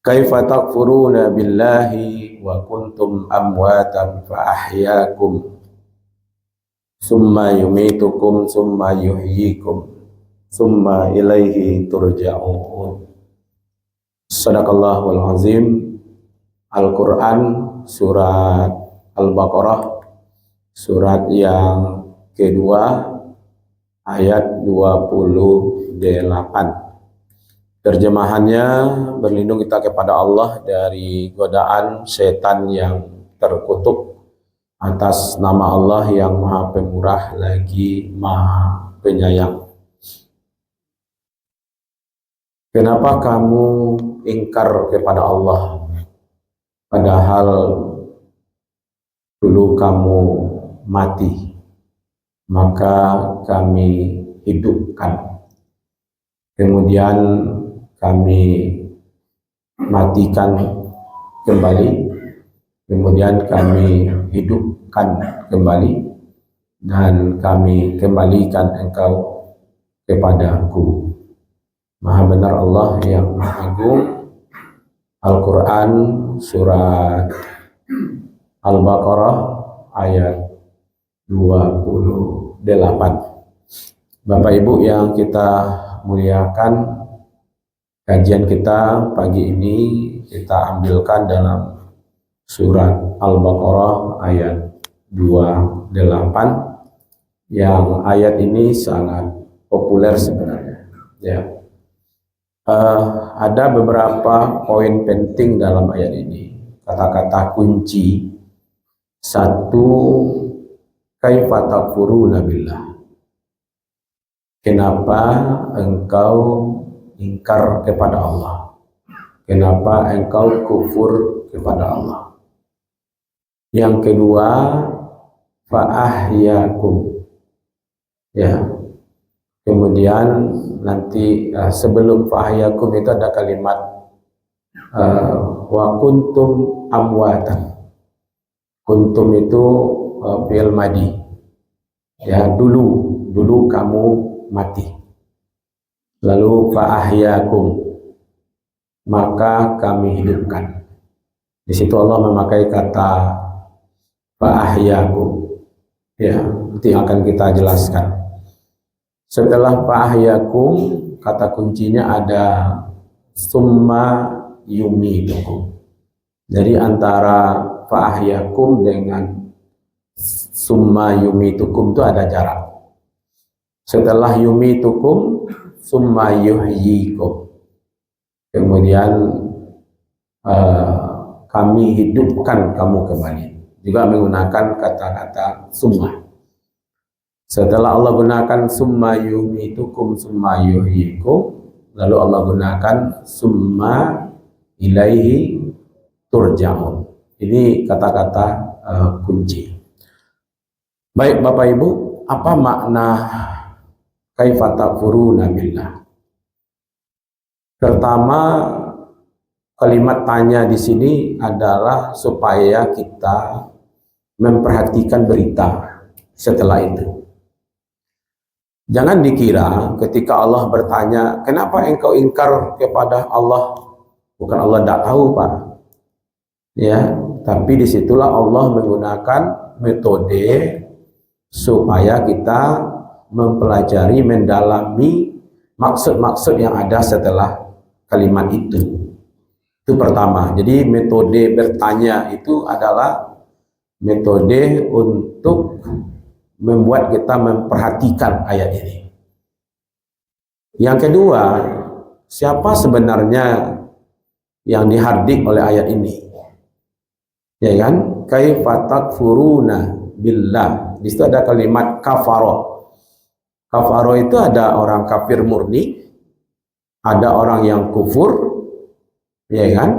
Kaifa takfuruna billahi wa kuntum amwatan fa ahyaakum summa yumitukum summa yuhyikum summa ilaihi turja'un. Sadaqallahul azim. Al-Quran surat Al-Baqarah surat yang kedua ayat 28. Terjemahannya, berlindung kita kepada Allah dari godaan setan yang terkutuk atas nama Allah yang Maha Pemurah lagi Maha Penyayang. Kenapa kamu ingkar kepada Allah, padahal dulu kamu mati, maka kami hidupkan, kemudian kami matikan kembali, kemudian kami hidupkan kembali, dan kami kembalikan engkau kepadaku. Maha benar Allah yang Maha Agung. Al-Quran surat Al-Baqarah ayat 28. Bapak Ibu yang kita muliakan, kajian kita pagi ini kita ambilkan dalam surat Al-Baqarah ayat 28, yang ayat ini sangat populer sebenarnya. Ya, ada beberapa poin penting dalam ayat ini, kata-kata kunci. Satu, kaifa takfuruna billah. Kenapa engkau ingkar kepada Allah? Kenapa engkau kufur kepada Allah? Yang kedua, fa'ahyakum. Ya. Kemudian nanti sebelum fa'ahyakum itu ada kalimat wa kuntum amwatan. Kuntum itu fi'il madi. Ya, dulu kamu mati. Lalu fa'ahyakum, maka kami hidupkan. Di situ Allah memakai kata fa'ahyakum. Ya, itu yang akan kita jelaskan. Setelah fa'ahyakum, kata kuncinya ada summa yumitukum. Jadi antara fa'ahyakum dengan summa yumitukum itu ada jarak. Setelah yumitukum, summa yuhyikum. Kemudian kami hidupkan kamu kembali. Juga menggunakan kata-kata summa. Setelah Allah gunakan summa yumitukum, summa yuhyikum, lalu Allah gunakan summa ilaihi turja'un. Ini kata-kata kunci. Baik Bapak Ibu, apa makna kaifa takfuruna billah? Pertama, kalimat tanya di sini adalah supaya kita memperhatikan berita setelah itu. Jangan dikira ketika Allah bertanya, kenapa engkau ingkar kepada Allah? Bukan Allah tidak tahu, Pak. Ya, tapi disitulah Allah menggunakan metode supaya kita mempelajari, mendalami maksud-maksud yang ada setelah kalimat itu. Itu pertama. Jadi metode bertanya itu adalah metode untuk membuat kita memperhatikan ayat ini. Yang kedua, siapa sebenarnya yang dihardik oleh ayat ini? Ya kan? Kaifa takfuruna billah. Di situ ada kalimat kafaro. Kafaro itu ada orang kafir murni, ada orang yang kufur, ya kan?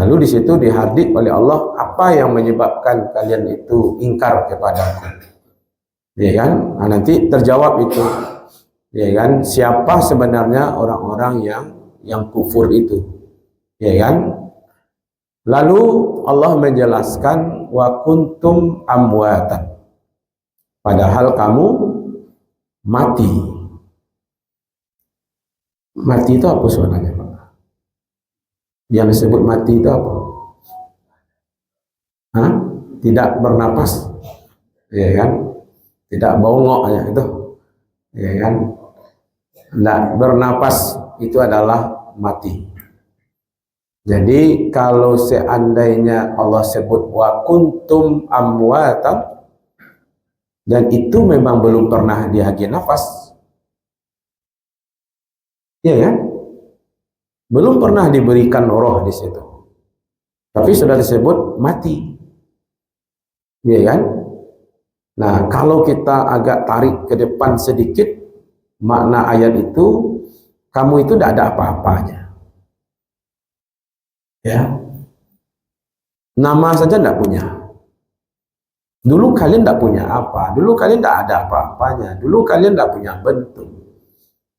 Lalu di situ dihardik oleh Allah, apa yang menyebabkan kalian itu ingkar kepadaku? Ya kan? Nah, nanti terjawab itu. Ya kan? Siapa sebenarnya orang-orang yang kufur itu? Ya kan? Lalu Allah menjelaskan wa kuntum amwatan. Padahal kamu mati. Mati itu apa sebenarnya, Pak? Yang disebut mati itu apa? Hah? Tidak bernapas, ya kan? Tidak bongok ya itu, ya kan? Tidak bernapas itu adalah mati. Jadi kalau seandainya Allah sebut wa kuntum amwatan, dan itu memang belum pernah dihagi nafas, ya kan? Belum pernah diberikan roh di situ, tapi sudah disebut mati, ya kan? Nah, kalau kita agak tarik ke depan sedikit makna ayat itu, kamu itu tidak ada apa-apanya, ya. Nama saja tidak punya. Dulu kalian tidak punya apa, dulu kalian tidak ada apa-apanya, dulu kalian tidak punya bentuk,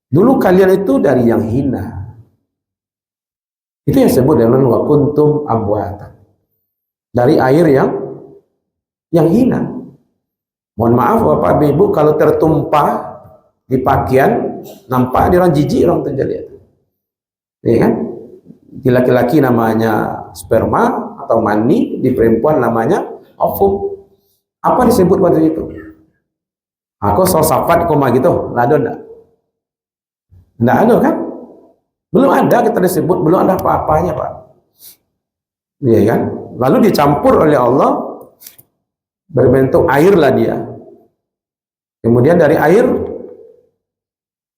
dulu kalian itu dari yang hina. Itu yang disebut dengan wa kuntum amwatan, dari air yang hina. Mohon maaf Bapak Ibu, kalau tertumpah di pakaian nampak dia orang jijik, orang terjadi, ya kan? Di laki-laki namanya sperma atau mani, di perempuan namanya ovum. Apa disebut waktu itu? Aku sosafat koma gitu, nggak ada enggak? Nggak ada kan? Belum ada kita disebut, belum ada apa-apanya Pak, iya kan? Lalu dicampur oleh Allah, berbentuk air lah dia. Kemudian dari air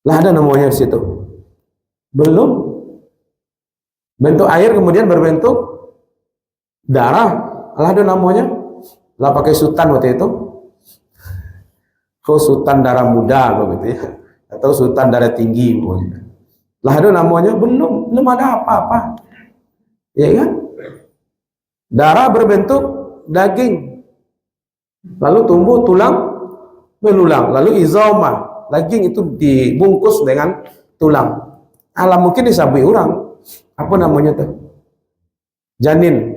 lah ada namanya di situ. Belum bentuk air, kemudian berbentuk darah, lah ada namanya. Lah pakai sultan waktu itu. Kau sultan darah muda begitu ya, atau sultan darah tinggi pokoknya. Lah ada namanya, belum ada apa-apa. Ya kan? Darah berbentuk daging, lalu tumbuh tulang belulang, lalu izamah, daging itu dibungkus dengan tulang. Alam mungkin disabui orang, apa namanya tuh? Janin.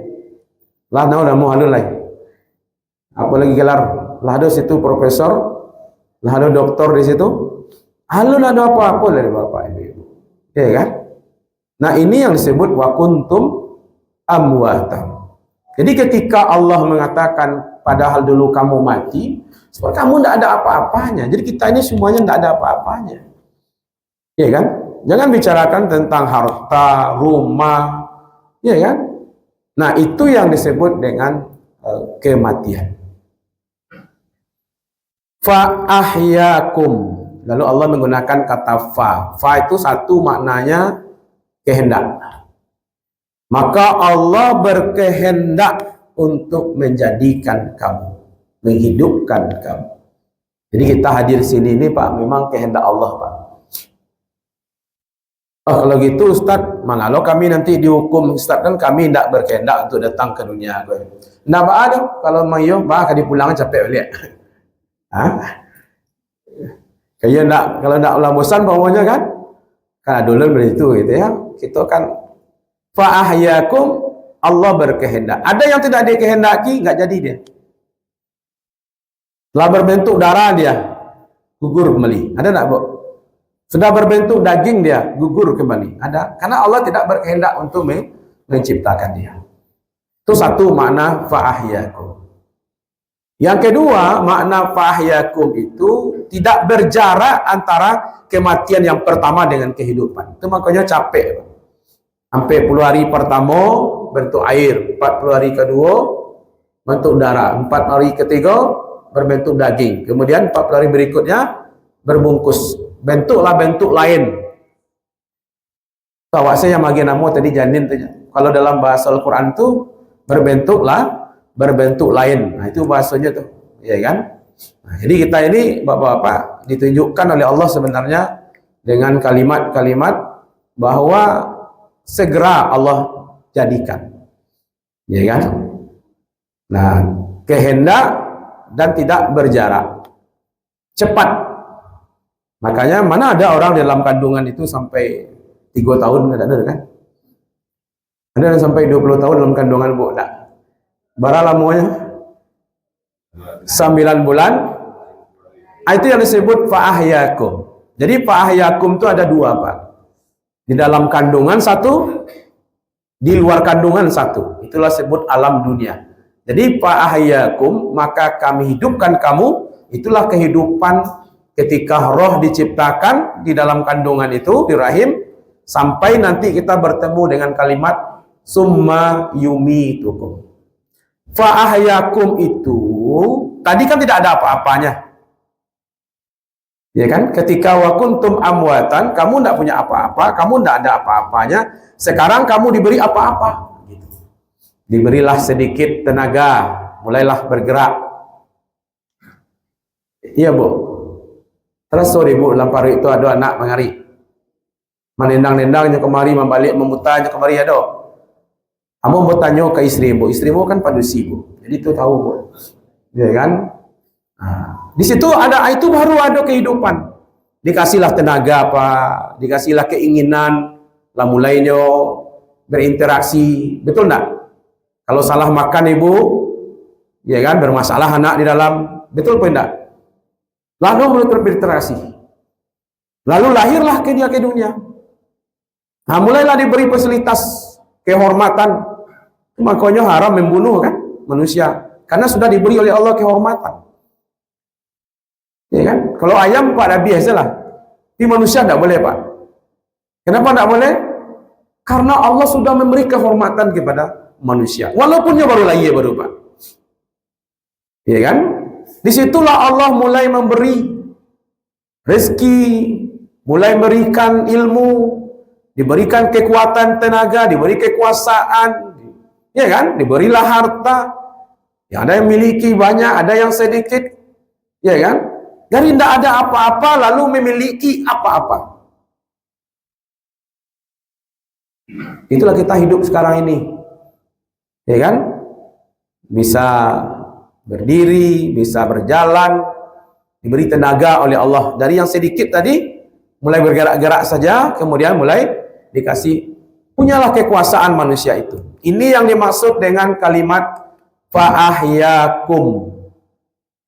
Lah udah mau halu lagi. Apalagi gelar, lah ada situ profesor, lah ada doktor di situ. Halu lah ada apa-apa dari Bapak Ibu. Ya kan? Nah, ini yang disebut wa kuntum amwatan. Jadi ketika Allah mengatakan padahal dulu kamu mati, sebab kamu tidak ada apa-apanya. Jadi kita ini semuanya tidak ada apa-apanya. Ya kan? Jangan bicarakan tentang harta, rumah, ya kan? Nah, itu yang disebut dengan kematian. Fa ahyakum. Lalu Allah menggunakan kata fa. Fa itu satu maknanya kehendak. Maka Allah berkehendak untuk menjadikan kamu, menghidupkan kamu. Jadi kita hadir sini ini Pak, memang kehendak Allah Pak. Oh kalau gitu Ustaz, mana lo kami nanti dihukum Ustaz, kan kami tidak berkehendak untuk datang ke dunia. Tidak ada, kalau mayo bah akan dipulang capek balik. Kayak enggak, kalau enggak ulah bosan pokoknya kan dulu begitu gitu ya. Kita kan fa ahyakum, Allah berkehendak. Ada yang tidak dikehendaki, enggak jadi dia. Telah berbentuk darah dia, gugur kembali. Ada enggak, Bu? Sudah berbentuk daging dia, gugur kembali. Ada. Karena Allah tidak berkehendak untuk menciptakan dia. Itu satu makna fa ahyakum. Yang kedua, makna fahyakum itu tidak berjarak antara kematian yang pertama dengan kehidupan. Itu makanya capek. Sampai 10 hari pertama bentuk air, 40 hari kedua bentuk darah, 4 hari ketiga berbentuk daging. Kemudian 40 hari berikutnya berbungkus. Bentuklah bentuk lain. Awak saya yang bagi nama tadi janin. Kalau dalam bahasa Al-Quran itu berbentuk lain. Nah, itu bahasanya tuh, ya kan? Nah, jadi kita ini Bapak-bapak ditunjukkan oleh Allah sebenarnya dengan kalimat-kalimat bahwa segera Allah jadikan, ya kan? Nah, kehendak dan tidak berjarak, cepat. Makanya mana ada orang dalam kandungan itu sampai 3 tahun, ada kan? Ada yang sampai 20 tahun dalam kandungan, Bu? Enggak. Berapa lamanya? 9 bulan. Itu yang disebut fa'ahyakum. Jadi fa'ahyakum itu ada 2 Pak. Di dalam kandungan 1, di luar kandungan satu. Itulah sebut alam dunia. Jadi fa'ahyakum, maka kami hidupkan kamu. Itulah kehidupan ketika roh diciptakan di dalam kandungan itu, di rahim, sampai nanti kita bertemu dengan kalimat summa yumitukum. Fa'ahyakum itu tadi kan tidak ada apa-apanya. Ya kan? Ketika wa kuntum amwatan, kamu tidak punya apa-apa, kamu tidak ada apa-apanya. Sekarang kamu diberi apa-apa. Diberilah sedikit tenaga, mulailah bergerak. Iya bu. Terus sore bu, lampar itu ada anak mengari. Menendang-nendangnya kemari, membalik, memutanya kemari ada. Kamu bertanya ke istrimu, istrimu kan padusi bu. Jadi itu tahu bu. Ya kan? Nah, di situ ada, itu baru ada kehidupan. Dikasihlah tenaga apa, dikasihlah keinginan, lah mulainya berinteraksi, betul enggak? Kalau salah makan ibu, ya kan, bermasalah anak di dalam, betul apa enggak? Lalu mulai berinteraksi. Lalu lahirlah dia ke dunia. Nah, mulailah diberi fasilitas kehormatan. Makanya haram membunuh kan manusia, karena sudah diberi oleh Allah kehormatan. Ya kan? Kalau ayam Pak Nabi biasalah. Tapi manusia tidak boleh Pak. Kenapa tidak boleh? Karena Allah sudah memberi kehormatan kepada manusia. Walaupunnya baru lahir baru Pak. Ya kan? Disitulah Allah mulai memberi rezeki, mulai memberikan ilmu, diberikan kekuatan tenaga, diberi kekuasaan, ya kan? Diberilah harta. Ya, ada yang memiliki banyak, ada yang sedikit, ya kan? Dari tidak ada apa-apa lalu memiliki apa-apa. Itulah kita hidup sekarang ini. Ya kan? Bisa berdiri, bisa berjalan, diberi tenaga oleh Allah. Dari yang sedikit tadi, mulai bergerak-gerak saja, kemudian mulai dikasih, punyalah kekuasaan manusia itu. Ini yang dimaksud dengan kalimat fa'ahyakum.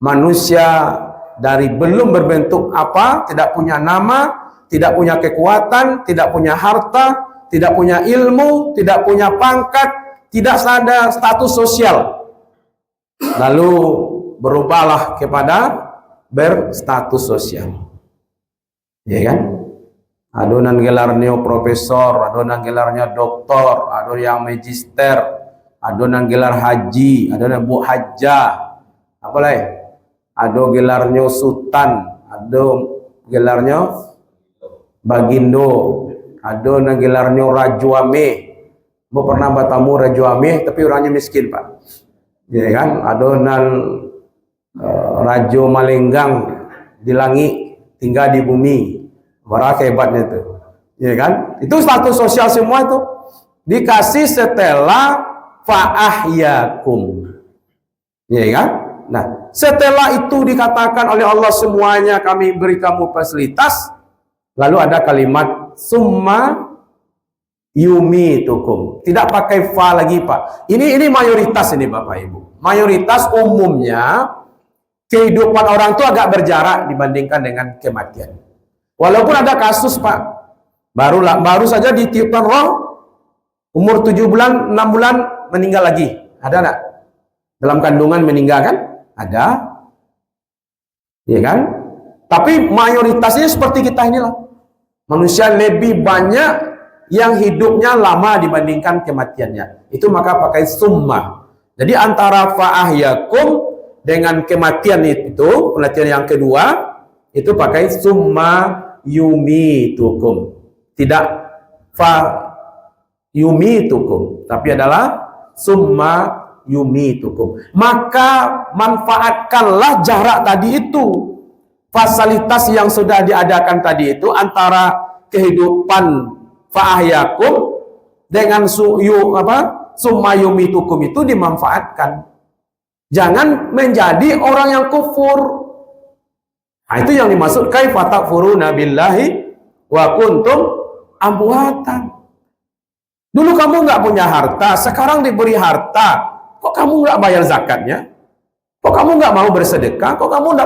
Manusia dari belum berbentuk apa, tidak punya nama, tidak punya kekuatan, tidak punya harta, tidak punya ilmu, tidak punya pangkat, tidak ada status sosial. Lalu berubahlah kepada berstatus sosial. Ya kan? Adonan gelarnya profesor, adonan gelarnya doktor, ada yang magister, adonan gelar haji, adonan bu hajjah, apa lagi? Ada gelarnya sultan, ada gelarnya bagindo, ada gelarnya rajuame. Mau pernah bertemu rajuame tapi orangnya miskin Pak. Ya kan? Ada rajo malenggang di langit, tinggal di bumi. Berapa hebatnya itu. Ya kan? Itu status sosial semua itu dikasih setelah fa'ahyakum. Ya kan? Nah, setelah itu dikatakan oleh Allah semuanya kami beri kamu fasilitas, lalu ada kalimat summa yumitukum. Tidak pakai fa lagi Pak. Ini mayoritas ini Bapak Ibu. Mayoritas umumnya kehidupan orang itu agak berjarak dibandingkan dengan kematian. Walaupun ada kasus Pak, baru saja ditiupkan roh, umur 7 bulan, 6 bulan meninggal lagi. Ada enggak? Dalam kandungan meninggal kan? Ada. Ya kan? Tapi mayoritasnya seperti kita inilah. Manusia lebih banyak yang hidupnya lama dibandingkan kematiannya. Itu maka pakai summa. Jadi antara fa'ahyakum dengan kematian itu, pengertian yang kedua, itu pakai summa yumitukum. Tidak fa yumitukum, tapi adalah summa yumitukum. Maka manfaatkanlah jarak tadi itu, fasilitas yang sudah diadakan tadi itu antara kehidupan fa'ahyakum dengan summa yumitukum itu dimanfaatkan. Jangan menjadi orang yang kufur. Nah, itu yang dimaksud kaifa takfuruna billahi wa kuntum amwatan. Dulu kamu nggak punya harta, sekarang diberi harta. Kok kamu nggak bayar zakatnya? Kok kamu nggak mau bersedekah? Kok kamu nggak